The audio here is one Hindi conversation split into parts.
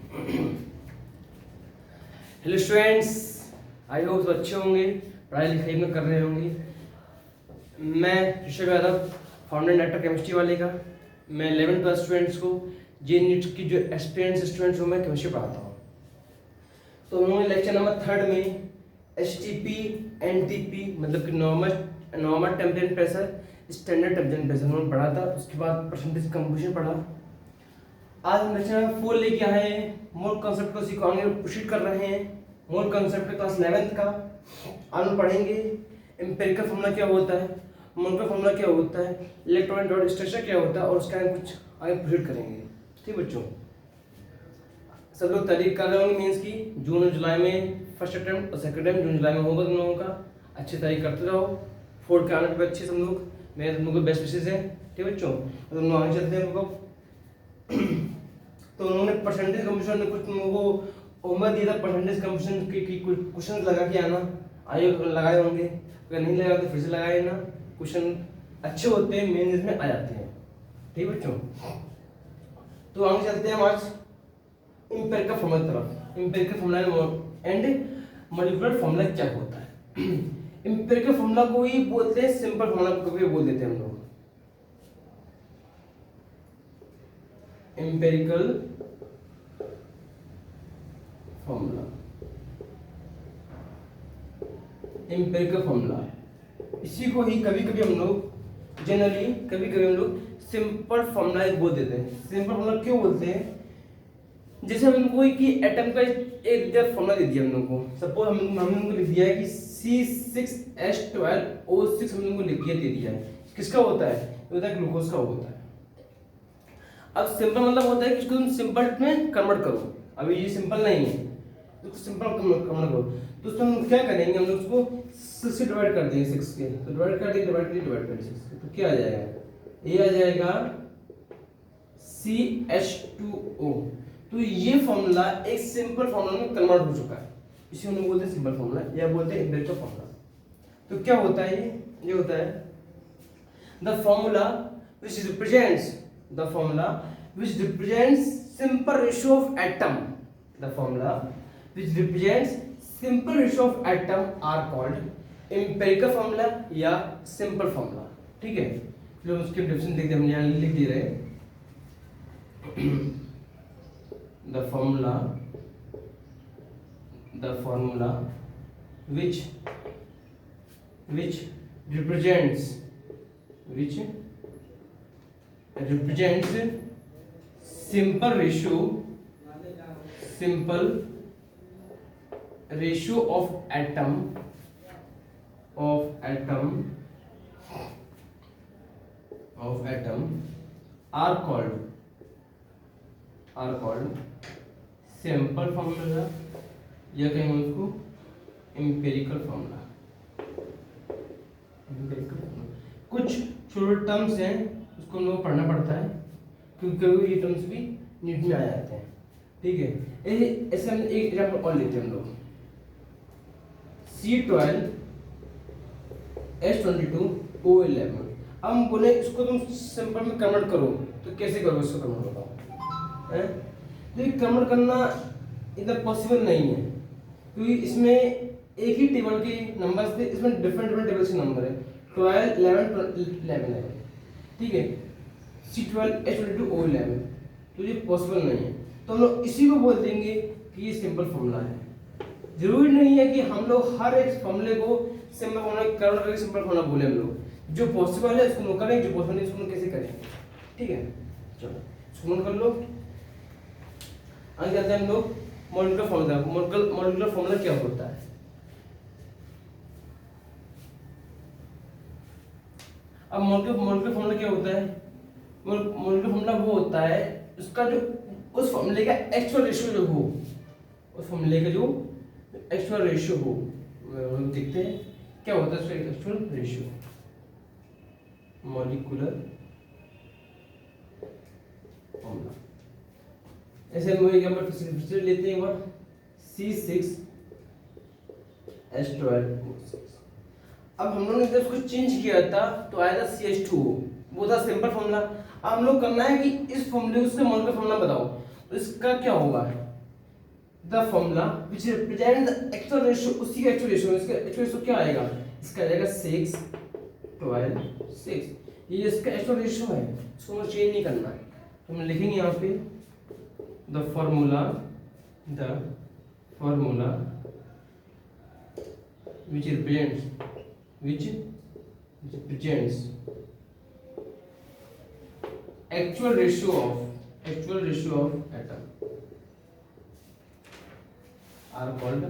हेलो स्टूडेंट्स, आई होप सब अच्छे होंगे, पढ़ाई लिखाई में कर रहे होंगे। मैं Rishabh Yadav, founder director chemistry वाले का। मैं 11th+ स्टूडेंट्स को जे नीट की जो एक्सपीरियंस स्टूडेंट्स को मैं केमिस्ट्री पढ़ाता हूँ। तो उन्होंने लेक्चर नंबर 3 में STP NTP मतलब कि normal temperature pressure, standard temperature pressure उन्होंने पढ़ा था। उसके बाद परसेंटेज कंपोजिशन पढ़ा। आज हम लेक्चर नंबर 4 लेके आए हैं। मोल कॉन्सेप्ट को सिखाने प्रोसीड कर रहे हैं। मोल कॉन्सेप्ट क्लास 11th का आज हम पढ़ेंगे। एम्पिरिकल फॉर्मूला क्या होता है, मोल का फॉर्मूला क्या होता है, इलेक्ट्रॉन डॉट स्ट्रक्चर क्या होता है, और उसका हम कुछ आगे प्रोसीड करेंगे। ठीक बच्चों, सब लोग तैयारी कर रहे होंगे मेंस की। जून और जुलाई में फर्स्ट अटेम्प्ट और सेकंड अटेम्प्ट जून जुलाई में होगा तुम लोगों का। अच्छी तैयारी करते रहो। 4 के आने पे अच्छे सब लोग, मेरे तुम लोग को बेस्ट विशेष है। ठीक बच्चों, तो तुम लोग आगे चलते हैं लोग। तो उन्होंने परसेंटेज कंपटीशन में कुछ तुम लोगों को होमवर्क दिया था। परसेंटेज कंपटीशन की कुछ क्वेश्चन लगा के आना। आइए लगाए होंगे, अगर नहीं लगाए तो फिर से लगाए ना। क्वेश्चन अच्छे होते हैं, मेन में आ जाते हैं। ठीक बच्चों, तो आगे चलते हैं आज एम्पिरिकल फॉर्मूला तरफ। Empirical formula and molecular formula क्या होता है। एम्पिरिकल फॉर्मूला को ही बोलते हैं सिंपल फॉर्मूला को भी बोल देते हैं हम लोग। एम्पिरिकल फॉर्मूला, एम्पिरिकल फॉर्मूला है। इसी को ही कभी कभी हम लोग जनरली हम लोग सिंपल फॉर्मूला बोल देते हैं। सिंपल फॉर्मूला क्यों बोलते हैं? जैसे हम कोई की एटम का एक फॉर्मूला दे दिया हम लोग को। सपोज हमने उनको लिख दिया है कि C6H12O6 हम लोग को लिख दे दिया है। किसका होता है? ये होता है ग्लूकोज का होता है। अब सिंपल मतलब होता है कि इसको तुम सिंपल में कन्वर्ट करो। अभी ये सिंपल नहीं है, तो सिंपल कन्वर्ट करो। तो उसमें हम क्या करेंगे, हम लोग उसको 6 से डिवाइड कर देंगे। 6 के तो डिवाइड कर देंगे 6 तो क्या आ जाएगा? ये आ जाएगा CH2O। तो ये फॉर्मूला एक सिंपल फॉर्मूला में कन्वर्ट हो चुका है। इसे हम लोग बोलते हैं सिंपल फॉर्मूला या बोलते हैं एम्पिरिकल फॉर्मूला। तो क्या होता है ये होता है the formula which represents simple ratio of atom. The formula which represents simple ratio of atom are called empirical formula या simple formula. ठीक है, चलो उसके डेफिनेशन देख हम यहाँ लिख दे रहे हैं। The formula which represents simple ratio of atom are called simple formula या कहेंगे उसको एम्पिरिकल फॉर्मूला। कुछ छोटे टर्म्स हैं उसको हम लोग पढ़ना पड़ता है क्योंकि ये टर्म्स भी नीट में आ जाते हैं। ठीक है, ऐसे हम एक एग्जांपल और लेते हैं हम लोग। C12H22O11। अब हम बोले इसको तुम सिंपल में कन्वर्ट करो, तो कैसे करो इसको कन्वर्ट बताओ? तो ये कन्वर्ट करना इतना पॉसिबल नहीं है क्योंकि इसमें एक ही टेबल के नंबर्स थे, इसमें डिफरेंट टेबल्स के नंबर है। 12, 11 है। ठीक है, C12H22O11, तो ये पॉसिबल नहीं है। तो हम लोग इसी को बोल देंगे कि ये सिंपल फॉर्मूला है। जरूरी नहीं है कि हम लोग हर एक फॉर्मूले को सिंपल फॉर्मूला कन्वर्ट करके सिंपल फॉर्मूला बोले। हम लोग जो पॉसिबल है उसको नोट करें, जो पॉसिबल है उसको कैसे करें। ठीक है, चलो इसको नोट कर लो। आगे चलते हैं हम लोग मॉलिक्यूलर फॉर्मूला। मॉलिक्यूलर फॉर्मूला क्या होता है? अब मॉलिक्यूलर फॉर्मूला क्या होता है? मॉलिक्यूलर फॉर्मूला वो होता है उसका जो उस फॉर्मूले का एक्चुअल रेशियो जो हो, उस फॉर्मूले का जो एक्चुअल रेशियो हो, हम देखते हैं क्या होता है उसका एक्चुअल रेशियो। मॉलिक्यूलर फॉर्मूला ऐसे हम एक नंबर फिर लेते हैं एक बार C6H12O6। अब हम लोगों ने जब उसको चेंज किया था तो आया था CH2O, वो था सिंपल फॉर्मूला। अब हम लोग करना है कि इस फॉर्मूले उसका मॉलिक्यूलर फॉर्मूला बताओ, तो इसका क्या होगा? The formula which represent the actual ratio, उसी का एक्चुअल रेशियो, इसका एक्चुअल रेशियो क्या आएगा, इसका आएगा 6 12 6, ये इसका एक्चुअल रेशियो है, इसको चेंज नहीं करना है। तो हम लिखेंगे यहाँ पे the formula which represents actual ratio of atom are called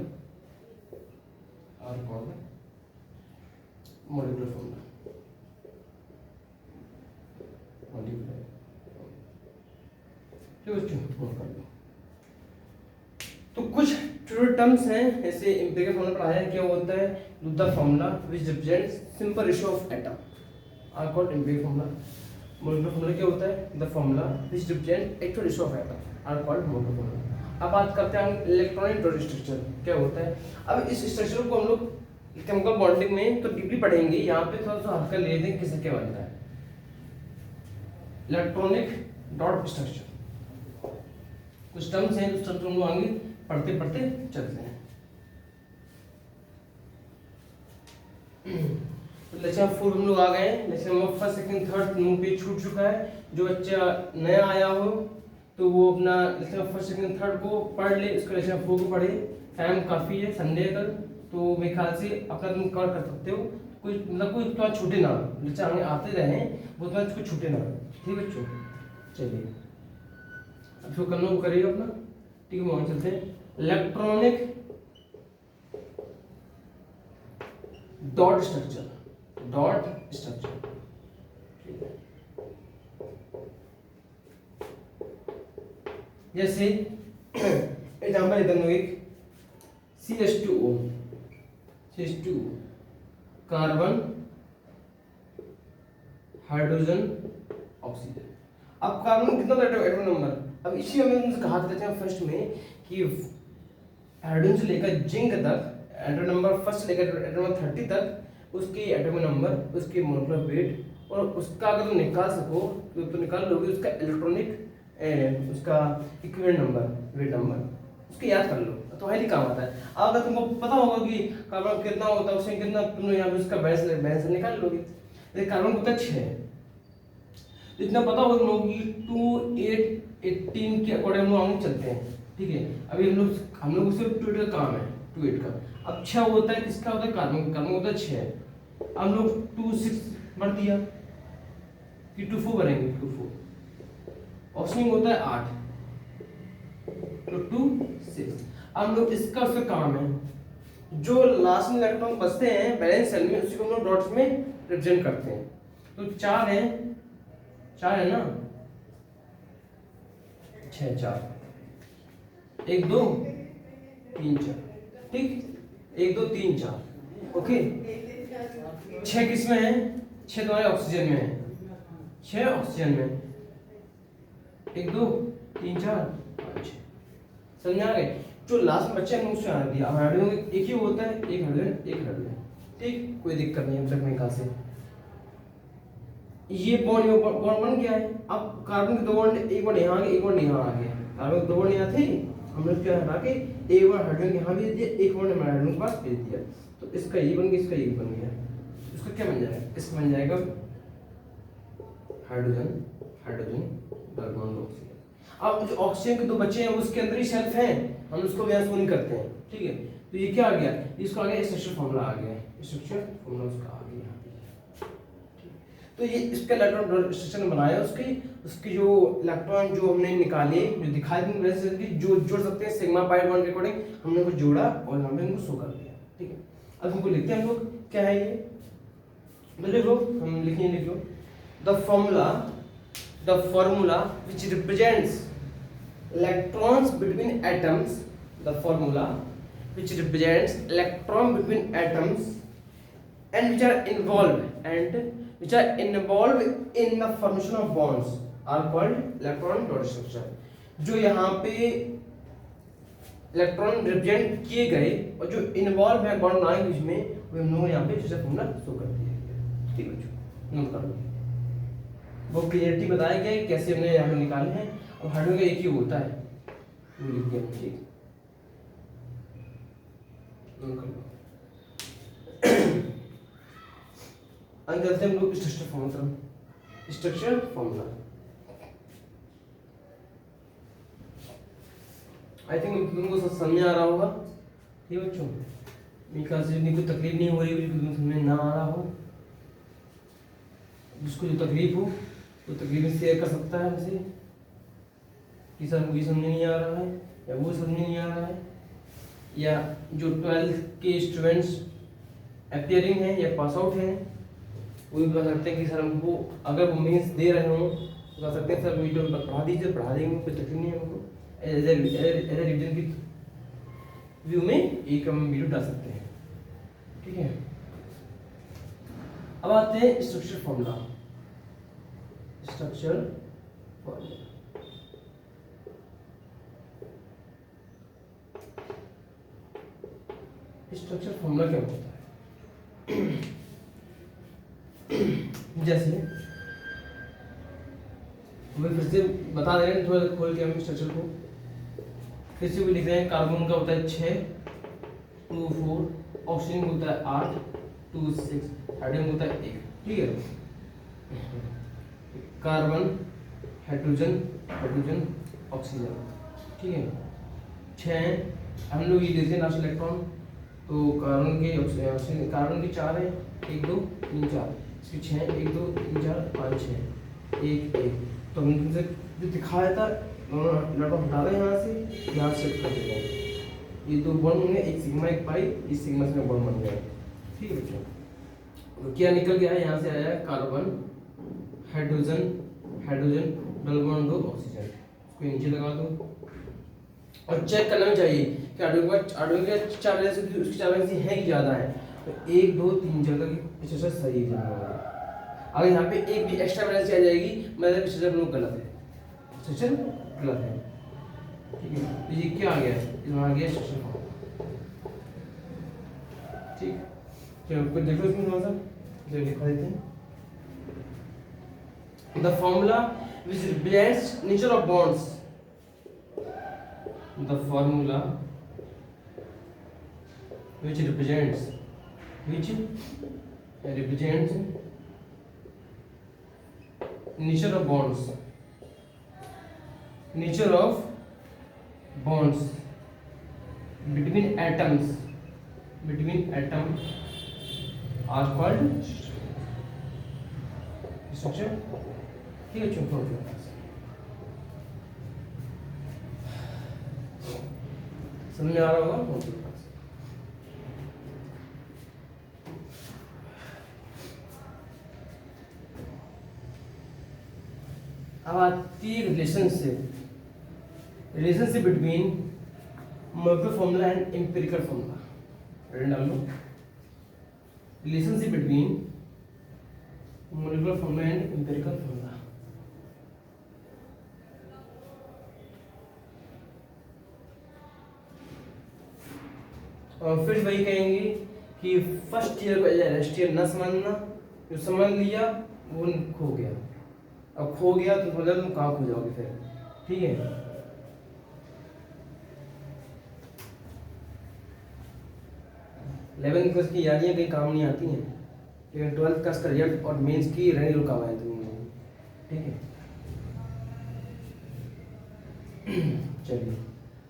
molecular formula। तो कुछ टर्म्स हैं ऐसे एम्पिरिकल फॉर्मूला पढ़ाया है, क्या होता है, the formula which represents simple ratio of atom are called empirical formula. Molecular formula क्या होता है, the formula which represent actual ratio of atom are called molecular formula. अब बात करते हैं इलेक्ट्रॉनिक डॉट स्ट्रक्चर क्या होता है। अब इस स्ट्रक्चर को हम लोग केमिकल बॉन्डिंग में तो डीपली पढ़ेंगे, यहाँ पे थोड़ा सा हल्का ले दें किससे क्या बनता है। इलेक्ट्रॉनिक डॉट स्ट्रक्चर कुछ टर्म्स हैं, उस टर्म्स को हम लोग आगे पढ़ते पढ़ते चलते हैं। लेक्चर 4 हम लोग आ गए हैं। लेक्चर नंबर 1 2 3 पे छूट चुका है। जो बच्चा नया आया हो तो वो अपना लेक्चर 1 2 3 को पढ़ ले, इसको लेक्चर 4 को पढ़े। टाइम काफ़ी है, संडे कल, तो मेरे ख्याल से अपना तुम कवर कर सकते हो। कोई मतलब कोई तो छूटे ना, लेक्चर आगे आते रहे वो तो कुछ छूटे ना, ठीक है बच्चों। चलिए अब जो करना वो करिएगा अपना, ठीक है। वहाँ चलते हैं इलेक्ट्रॉनिक डॉट स्ट्रक्चर जैसे एग्जाम्पल इधर में एक CH2O कार्बन हाइड्रोजन ऑक्सीजन। अब कार्बन कितना था एटॉमिक नंबर, अब इसी में हमने कहा था फर्स्ट में कि हाइड्रोजन से लेकर जिंक तक एटॉमिक नंबर फर्स्ट से लेकर एटॉमिक नंबर 30 तक उसके एटॉमिक नंबर, उसके मोलेकुलर वेट और उसका अगर तुम निकाल सको तो निकाल लोगे उसका इलेक्ट्रॉनिक उसका इक्विवेलेंट नंबर, वेट नंबर, उसको याद कर लो तो हाईली काम आता है। अगर तुमको पता होगा कि कार्बन कितना होता है, उससे कितना, तुम यहाँ पे उसका बैलेंस निकाल लोगे। लेकिन कार्बन होता 6, इतना पता होगा तुम लोग कि 2 8 18 के अकॉर्डिंग हम लोग आगे चलते हैं, ठीक है। अभी हम लोग सिर्फ 2 8 का काम है, 2 8 का। अब 6 होता है, किसका होता है, कार्बन होता है 6। हम लोग 2 6 बढ़ दिया कि 2 4 बनेंगे, 2 4। ऑक्सीजन होता है 8 तो 2 6। हम लोग इसका उसका काम है, जो लास्ट में इलेक्ट्रॉन बचते हैं बैलेंस सेल में, उसी को हम लोग डॉट्स में रिप्रेजेंट करते हैं। तो 4 है ना, 6 4 1 2 3 4, ठीक, 1 2 3 4, ओके। 6 किस में है, 6 तुम्हारे ऑक्सीजन में है, 6 ऑक्सीजन में, 1 2 3 4 5 6, समझ आ गए। जो लास्ट में बच्चे हमने उससे आना दिया, हाइड्रोजन एक ही होता है, एक हाइड्रोजन, ठीक, कोई दिक्कत नहीं है तकनीक से। ये बॉन्ड बन गया है। अब कार्बन के 2 बॉन्ड, एक बॉन्ड यहाँ आ गया, एक बॉन्ड यहाँ आ गया। कार्बन के 2 बॉन्ड यहाँ थे, हमने उसको हटा के एक बार हाइड्रोजन यहाँ भेज दिया, एक बॉन्ड हमारे हाइड्रोजन के पास भेज दिया, तो इसका ये बन गया, इसका ये बन गया। इसका क्या बन जाएगा, इसका बन जाएगा हाइड्रोजन कार्बन ऑक्सीजन। अब जो ऑक्सीजन के 2 बच्चे हैं उसके अंदर ही सेल्फ है, हम उसको व्यास नहीं करते हैं, ठीक है। तो ये क्या आ गया, इसको आ गया स्ट्रक्चर फॉर्मूला आ गया, स्ट्रक्चर फॉर्मूला उसका आ गया। तो ये इसका इलेक्ट्रॉन स्ट्रक्चर बनाया, उसकी जो इलेक्ट्रॉन जो हमने निकाले, जो दिखाई दी, जो जोड़ सकते हैं सिग्मा पाई बॉन्ड के अकॉर्डिंग, हमने उनको जोड़ा और हमने उनको शो कर दिया, ठीक है। अब हमको लिखते हैं हम लोग, क्या है ये, लिख लो, हम लिखेंगे, लिख लो the formula which represents electrons between atoms, the formula which represents electron between atoms and which are involved in the formation of bonds are called electron dot structure। जो यहाँ पे इलेक्ट्रॉन रिप्रेजेंट किए गए और जो इन्वॉल्व है बॉन्ड बनाए बीच में, वो हम लोग यहाँ पे स्ट्रक्चर फॉर्मूला शो कर दिया गया, ठीक है। नोट कर लो, वो क्लियरिटी बताया गया कैसे हमने यहाँ पे निकाले हैं। और हाइड्रोजन का एक ही होता है, वो लिख दिया, ठीक। कर लो। आगे चलते हैं हम लोग structure formula. Structure formula I think तुमको समझ में आ रहा होगा। ठीक बच्चों, मेरे ख्याल से जितनी कोई तकलीफ नहीं हो रही होगी, तुमको समझ में ना आ रहा हो, जिसको जो तकलीफ हो तो तकलीफ शेयर कर सकता है हमसे कि सर मुझे समझ नहीं आ रहा है या वो समझ नहीं आ रहा है, या जो 12th के स्टूडेंट्स अपियरिंग हैं या पास आउट हैं वो भी बता सकते हैं कि सर हमको अगर वो मीन्स दे रहे हो तो बता सकते हैं सर वीडियो में पढ़ा दीजिए, पढ़ा देंगे, कोई तकलीफ नहीं है हमको। एज ए रिविजन की व्यू में एक हम वीडियो डाल सकते हैं। ठीक है, अब आते हैं structure formula. Structure formula structure formula क्या होता है? जैसे हमें फिर से बता दे रहे हैं, थोड़ा खोल के हम स्ट्रक्चर को फिर से भी लिख रहे हैं। कार्बन का होता है 6 2 4, ऑक्सीजन होता है 8 2 6, हाइड्रोजन होता है 1। ठीक है, कार्बन हाइड्रोजन हाइड्रोजन ऑक्सीजन। ठीक है, 6 हम लोग ये लेते हैं लास्ट इलेक्ट्रॉन, तो कार्बन के ऑक्सीजन कार्बन के 4 है, 1 2 3 4, इसके 6 1 2 3 4 5 6 1 1। तो हमने जो दिखाया था इलेक्ट्रॉन हटा रहे हैं यहाँ से, यहाँ शिफ्ट कर देते हैं। ये दो बॉन्ड होंगे, एक सिग्मा एक पाई, इस सिग्मा से बॉन्ड बन गया। ठीक है बच्चों, तो क्या निकल गया है? यहाँ से आया carbon hydrogen hydrogen double bond 2 oxygen. इसको नीचे लगा दो और चेक करना भी चाहिए कि आर्डो के 4 वैलेंसी उसकी 4 वैलेंसी है कि ज़्यादा है, तो 1 2 3 जगह की स्ट्रक्चर सही है। अगर यहाँ पे एक भी एक्स्ट्रा वैलेंसी आ जाएगी मतलब स्ट्रक्चर लोग गलत है, स्ट्रक्चर गलत है। ठीक है, तो ये क्या आ गया? इसमें आ गया स्ट्रक्चर फॉर्म। ठीक, चलो कुछ देखो इसमें थोड़ा सा जो लिखा देते हैं। The formula which represents nature of bonds, the formula which represents nature of bonds between atoms are called structure। ठीक है, चुप हो जाओ। समझ में आ रहा होगा? अब आती है relationship between molecular formula and empirical formula. डाल लो, relationship between molecular formula and empirical formula. और फिर वही कहेंगे कि फर्स्ट ईयर को लास्ट ईयर न समझना, जो समझ लिया वो खो गया। अब खो गया तो मतलब तुम कहाँ खो जाओगे फिर। ठीक है, इलेवेंथ क्लास की यादियाँ कहीं काम नहीं आती हैं, लेकिन 12th क्लास का रिजल्ट और मेंस की रहने रुका हुआ है तुम लोगों। ठीक है, चलिए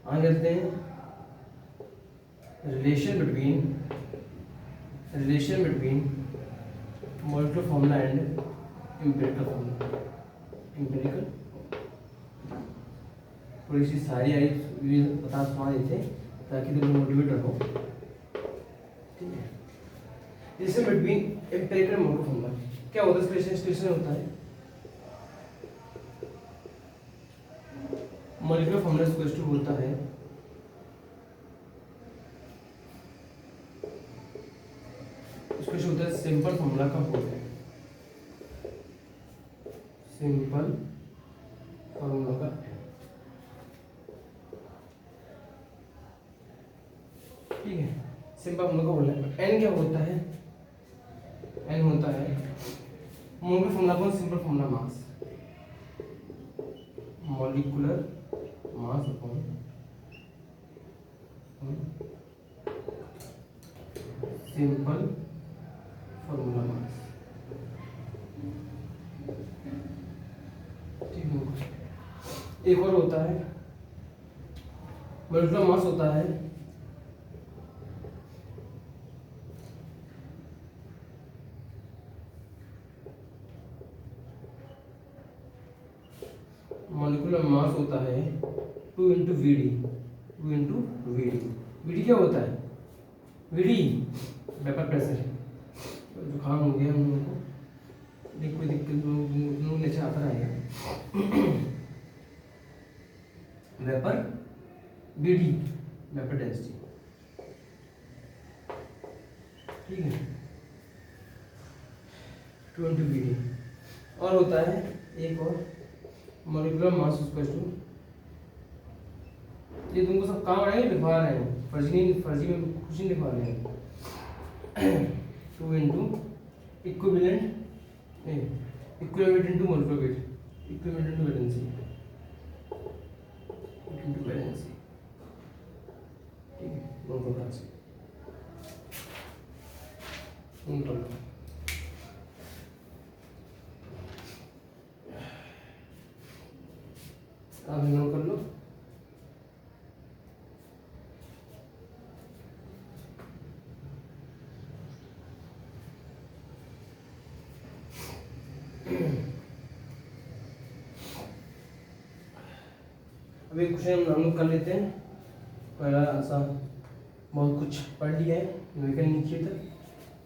आगे चलते हैं। relation between molecular formula and empirical formula। थोड़ी सी सारी आई बता देते ताकि तुम मोटिवेट रहो। ठीक है, रिलेशन बिटवीन एम्पिरिकल और मोलेक्युलर फॉर्मूला क्या होता है? रिलेशन होता है मोलेक्युलर फॉर्मूला इक्वल टू होता है होता है सिंपल फॉर्मूला का होता है, सिंपल फॉर्मूला का। ठीक है, सिंपल फॉर्मूला का बोलना है। एन क्या होता है? एन होता है मॉलिक्यूलर फॉर्मूला को simple formula mass, molecular mass upon simple formula mass, ठीक है। एक और होता है मॉलिक्यूलर मास, होता है मॉलिक्यूलर मास होता है 2 into V D. 2 into V D. V D क्या होता है? V D vapour pressure. जुकाम हो गया हम लोगों को, कोई दिक्कत नीचे आता रहेगा। Vapour V D, vapour density, ठीक है। 2 इंटू वी डी। और होता है एक और मॉलिक्यूलर मास इक्वल टू, ये तुमको सब काम आएंगे, लिखवा रहे हैं, फर्जी में कुछ नहीं लिखवा रहे हैं। 2 into equivalent equivalent into molecular weight, equivalent into valency, into valency, ठीक है। दोनों का से आप नोट कर लो। अभी क्वेश्चन हम लोग कर लेते हैं। पहला ऐसा बहुत कुछ पढ़ लिया है, न्यूमेरिकल नीचे तक,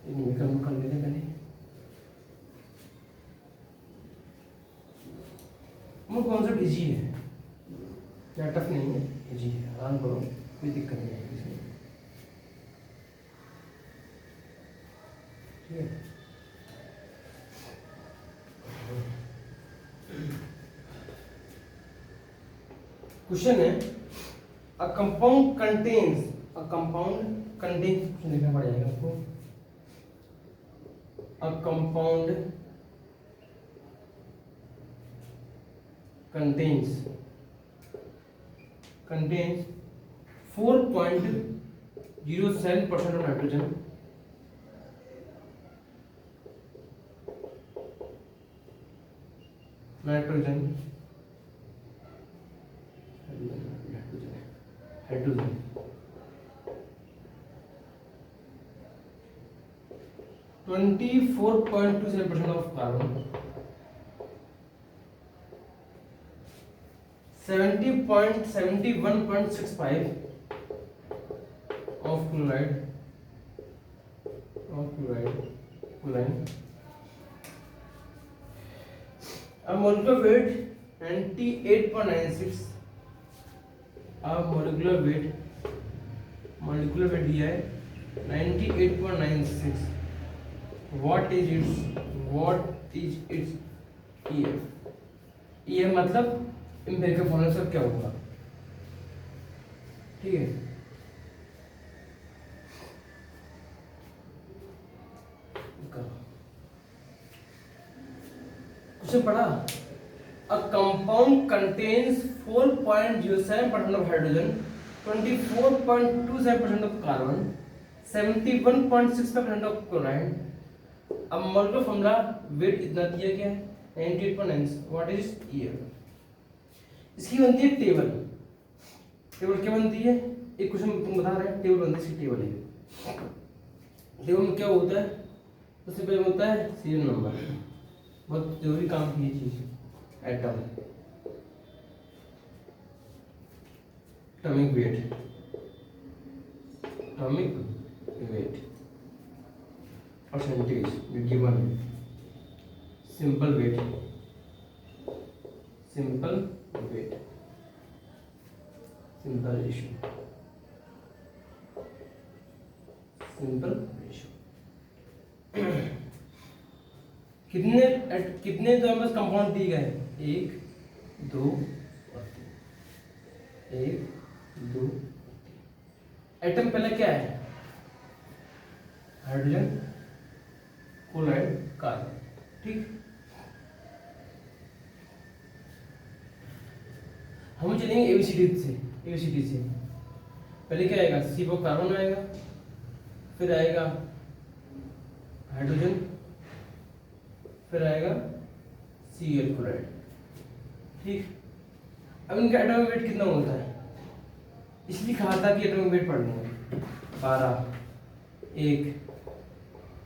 न्यूमेरिकल हम कर लेते हैं पहले। वो कॉन्सेप्ट इजी है, क्या टफ नहीं है, इजी है, आराम करो, कोई दिक्कत नहीं है इसमें, ठीक है। क्वेश्चन है अ कंपाउंड कंटेन्स लिखना पड़ेगा आपको। A compound contains 4.07% of nitrogen, hydrogen 24.27% of carbon, 70.71.65 of chloride, a molecular weight 98.96, a molecular weight दिया है 98.96. what is its EF? EF मतलब इम्पेरिकल फॉर्मूला से क्या होगा, ठीक है। कुछ पढ़ा, a compound contains 4.07% of hydrogen, 24.27% of carbon, 71.65% of chloride. अब मॉलिक्यूलर फॉर्मूला वेट इतना दिया गया है 98.9, व्हाट इज ईयर। इसकी बनती है टेबल क्या बनती है, एक क्वेश्चन तुम बता रहे हैं, टेबल बनती है, इसकी टेबल है। टेबल में क्या होता है, सबसे पहले होता है सीरियल नंबर, बहुत जरूरी काम की चीज, atom, atomic weight, percentage given, simple weight, simple ratio. कितने तो हमें कंपाउंड दिए गए, 1 2 और 3, 1 2 3। एटम पहले क्या है, हाइड्रोजन, क्लोराइड, कार्बन, ठीक। हम चलेंगे एबीसीडी से। पहले क्या आएगा, C पर कार्बन आएगा, फिर आएगा हाइड्रोजन, फिर आएगा Cl क्लोराइड। ठीक, अब इनका एटॉमिक वेट कितना होता है, इसलिए कहा था कि एटॉमिक वेट पढ़ना है। 12 1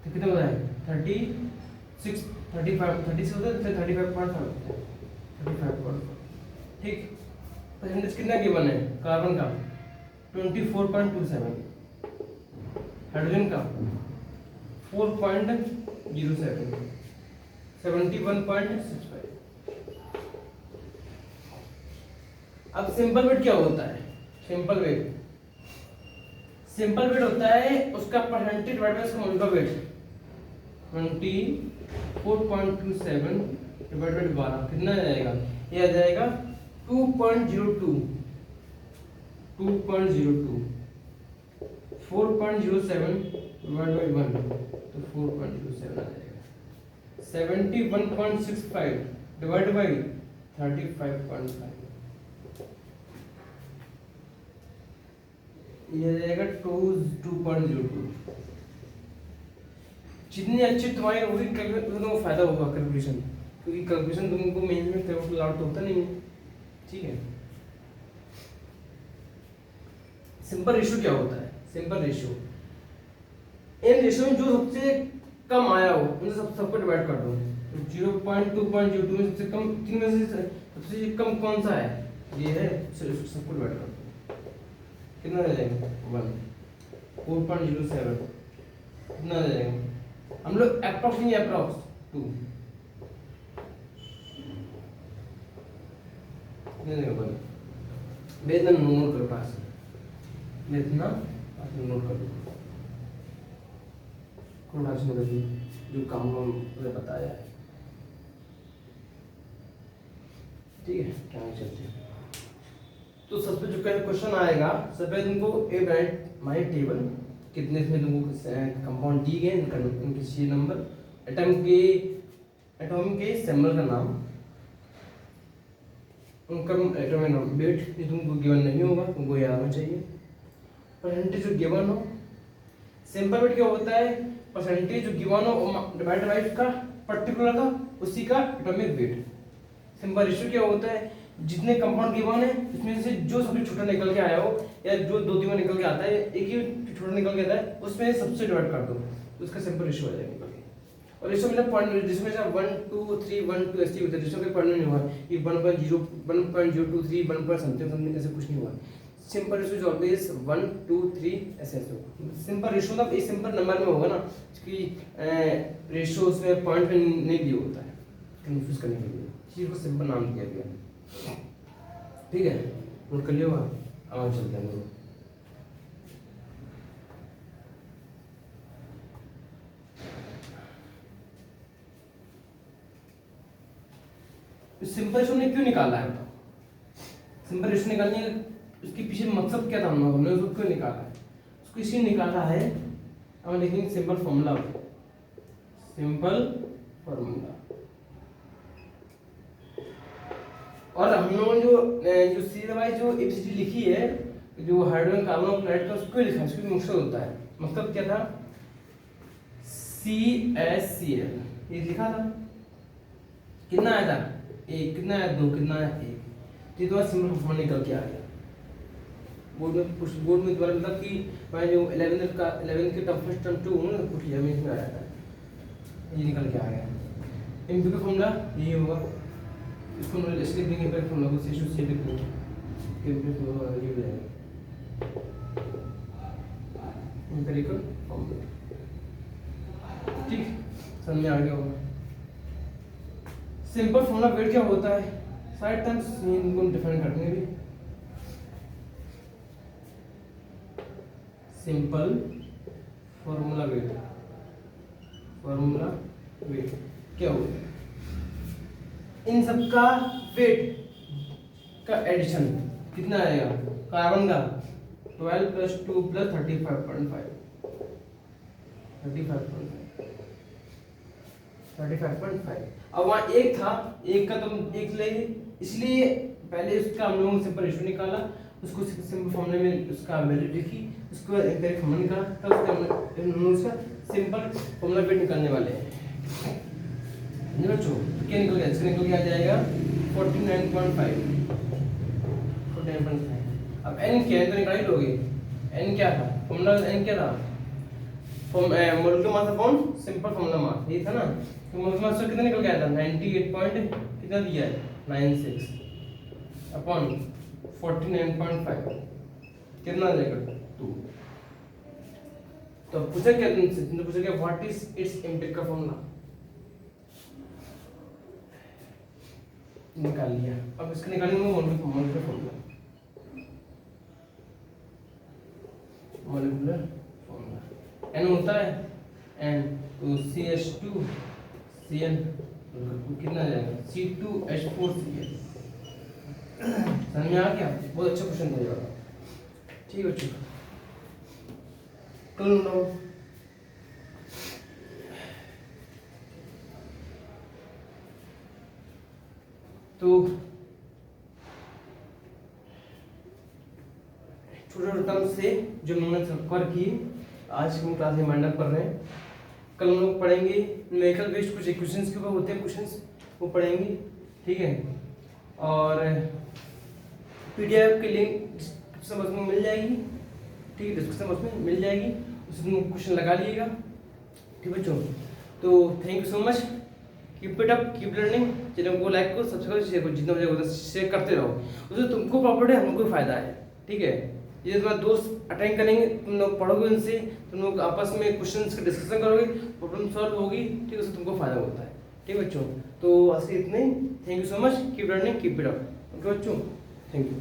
तो कितना होता है 36 35 30 होता है, फिर 35.5 ठीक। परसेंटेज कितना गिवन है कार्बन का 24.27, हाइड्रोजन का 4.07, 71.65। अब सिंपल वेट क्या होता है, सिंपल वेट होता है उसका परसेंटेज डिवाइड बाय उसका मोल का वेट। 24.27 डिवाइड बाय 12 कितना आ जाएगा, ये आ जाएगा 2.02, 4.07 डिवाइड बाय 1 तो 4.07 आ जाएगा। 71.65 डिवाइड बाय 35.5 ये आ जाएगा 2.02। जितनी अच्छी तुम्हारी होगी तुमको फायदा होगा कैलकुलेशन, क्योंकि कैलकुलेशन तुमको मेन में कैलकुलेट आउट होता नहीं है। ठीक है, सिंपल रेशियो क्या होता है, सिंपल रेशियो इन रेशियो में जो सबसे कम आया हो उनसे सबको डिवाइड कर दो। तो 0.2.02 में सबसे कम तीन में से सबसे कम कौन सा है, ये है, सबको डिवाइड कर दो। कितना आ जाएगा 1, 4.07 कितना आ जाएगा, हम लोग अप्रॉक्स नहीं अप्रॉक्स 2 बेतना नोट करो पास, बेतना नोट कर दो जो काम हमने बताया है। ठीक है, क्या चलते हैं। तो सबसे जो क्वेश्चन आएगा सबसे तुमको ए ब्रांड माई टेबल कितने इसमें तुमको कंपाउंड दी गए, इनके सी नंबर, एटॉम के सिंबल का नाम, उनका एटॉमिक नंबर, वेट ये तुमको गिवन नहीं होगा, तुमको याद होना चाहिए। परसेंटेज जो गिवन हो, सिंपल वेट क्या होता है, परसेंटेज जो गिवन हो डिवाइड बाय का पर्टिकुलर का उसी का एटॉमिक वेट। सिंपल रेशियो क्या होता है, जितने कंपाउंड गिवन है उसमें से जो सबसे छोटा निकल के आया हो या जो 2-3 में निकल के आता है, एक ही छोटा निकल के आता है, उसमें सबसे डिवाइड कर दो तो उसका सिंपल रेशियो आ जाएगा। और रेशियो मतलब पॉइंट जिसमें से 1 2 3 1 2 ऐसे होता है, रेशियो के पॉइंट नहीं हुआ ये 1.0 1.023 1 समथिंग ऐसे कुछ नहीं हुआ। सिंपल रेशियो इज ऑलवेज 1 2 3 ऐसे हो। सिंपल रेशियो मतलब एक सिंपल नंबर में होगा ना कि रेशियो उसमें पॉइंट में नहीं दिया होता है, कंफ्यूज करने के लिए चीज को सिंपल नाम दिया गया। ठीक है, नोट कर लियो, आगे चलते हैं। सिंपल रेशियो ने क्यों निकाला है, सिंपल रेशियो निकालने का उसके पीछे मकसद क्या था, हमने उसको क्यों निकाला है, उसको इसलिए निकाला है, हम लिखेंगे सिंपल फॉर्मूला, सिंपल फॉर्मूला। और हम लोगों ने जो सीरीज वाइज जो एबिसिडी लिखी है, जो हाइड्रोजन कार्बन और क्लोराइड का उसको लिखा है, उसका मकसद होता है, मतलब क्या था CaCl ये लिखा था, कितना आया था 1, कितना आया 2, कितना आया 1, ये तो सिंपल फॉर्मूला निकल के आ गया। बोर्ड में द्वारा मतलब कि मैं जो 11 के टर्म फर्स्ट टर्म 2 ना कुछ जमीन में आया था, ये निकल के आ गया। इनका का फॉर्मूला यही होगा, इसको हम इसलिए देंगे पर फॉर्मूला को इशू से लिख देंगे कि ये हो जाएगा एम्पिरिकल फॉर्मूला। ठीक, समझ में आ गया होगा। सिंपल फॉर्मूला वेट क्या होता है, साइड टर्म्स इनको डिफाइन करने भी। Simple formula wait, formula wait क्या होता है, इन सब का वेट का एडिशन कितना आएगा, कार्बन का 12 + 2 + 35.5 35.5। अब वहाँ एक था, एक का तुम एक ले, इसलिए पहले इसका हम लोगों ने सिंपल रेशियो निकाला उसको सिंपल फॉर्मूले में उसका वैल्यू लिखी, उसको एम्पिरिकल फॉर्मूला निकाला, तब उसका सिंपल फॉर्मूला वेट निकालने वाले हैं। बच्चों क्या निकल गया, इसका निकल के आ जाएगा 49.5। अब n क्या है तो निकाल ही लोगे। n क्या था, फॉर्मूला n क्या था, molar mass upon simple formula mass, ये था ना। तो मोलर मास कितना निकल गया था, 98 पॉइंट कितना दिया है 96 अपॉन 49.5 कितना आ जाएगा 2। तो पूछा क्या तुमसे, तुमने पूछा क्या what is it's empirical formula, निकाल लिया। अब इसका निकालेंगे molar formula, molecular formula n होता है n तो CH2 Cl कितना आ जाएगा C2H4Cl। समझ में आ गया, बहुत अच्छा क्वेश्चन था ये वाला। ठीक है बच्चों, कल लो तो छोटे टर्म से जो हमने कवर किए आज हम क्लास में माइंड अप कर रहे हैं। कल हम लोग पढ़ेंगे न्यूमेरिकल बेस्ड कुछ इक्वेशंस के ऊपर होते हैं क्वेश्चंस, वो पढ़ेंगे। ठीक है, और पीडीएफ की लिंक डिस्क्रिप्शन बॉक्स में मिल जाएगी। ठीक है, डिस्क्रिप्शन बॉक्स में मिल जाएगी, उसमें क्वेश्चन लगा लीजिएगा। ठीक बच्चों, तो thank you so much, keep it up, keep learning. Channel को लाइक करो, सब्सक्राइब शेयर करो, जितना मुझे होता है शेयर करते रहो, उससे तुमको प्रॉफिट है, हमको फायदा है। ठीक है, ये तुम्हारे दोस्त अटेंड करेंगे, तुम लोग पढ़ोगे उनसे, तुम लोग आपस में क्वेश्चंस का डिस्कशन करोगे, प्रॉब्लम सॉल्व होगी। ठीक है, उससे तुमको फायदा होता है। ठीक बच्चों, तो आज के इतने ही। Thank you so much, keep learning, keep it up. Okay बच्चों, थैंक यू।